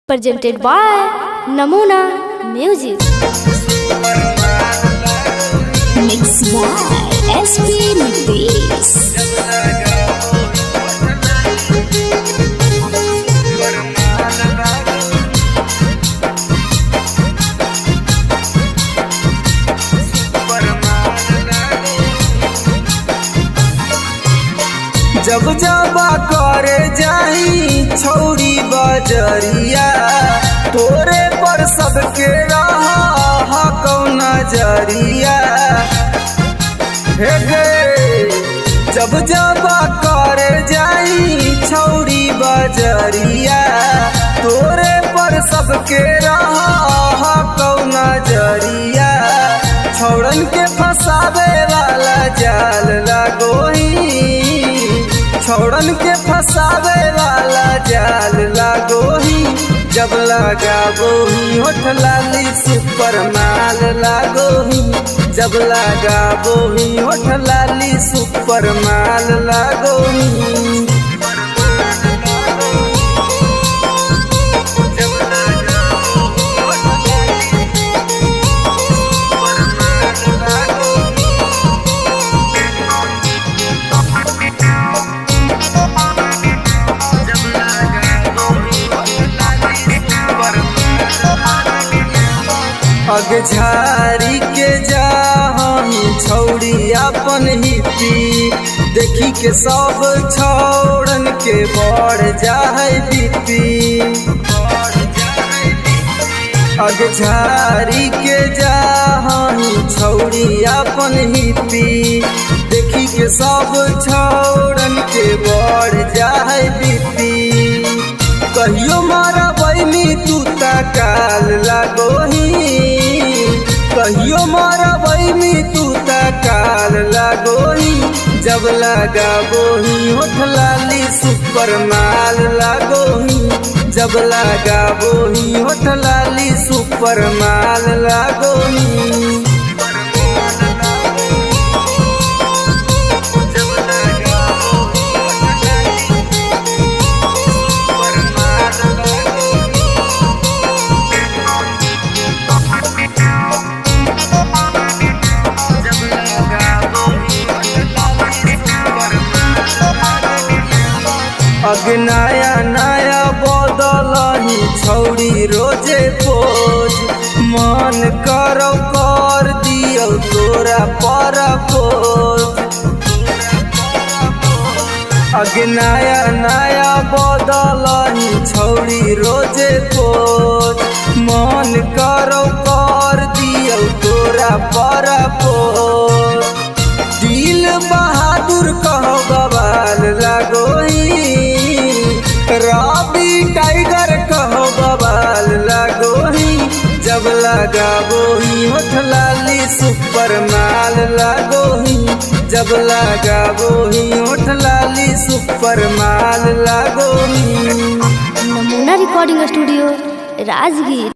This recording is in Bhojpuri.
presented by Namuna Music. Mixed by SP Nitesh. जब जबा करे जाई छौरी बजरिया तोरे पर सबके रहा कौन नजरिया हे गे। जब जबा करे जाई छौरी बजरिया तोरे पर सबके रहा कौन नजरिया। छौड़न के फसावे वाला जाल लगोही, छौड़न के फसावे वाला जाल लागोही। जब लगाबोही होठ लाली सुपर माल लागोही, जब लगाबोही होठ लाली सुपर माल लागोही। अग झारी के जा हम छौड़ी अपन हिपी, देखी के सब छौड़न के बढ़ जाए बीपी। अग झारी के जा हम छौड़ी अपन हिपी, देखी के सब छौड़न के बढ़ जाए बीपी। कहियो मारा बैमी तू काल लागोही, कहियो मारा बैमी तू काल लागोही। जब लगाबोही होठ लाली सुपर माल लागोही, जब लगाबोही होठ लाली सुपर माल लागोही। अग नया नया बदलही छौड़ी रोजे पोज, मन करो कर दियो तोरा पर पोज। अग नया नया बदलही छौड़ी रोजे पोज, मन करो कर दियो तोरा पर पोज। दिल बहादुर कहो बवाल लागोही, रवि टाइगर कहो बवाल लागोही। जब लगाबोही होठ लाली सुपर माल लागोही, जब लगाबोही होठ लाली सुपर माल लागोही। Namuna Recording Studio, Rajgir.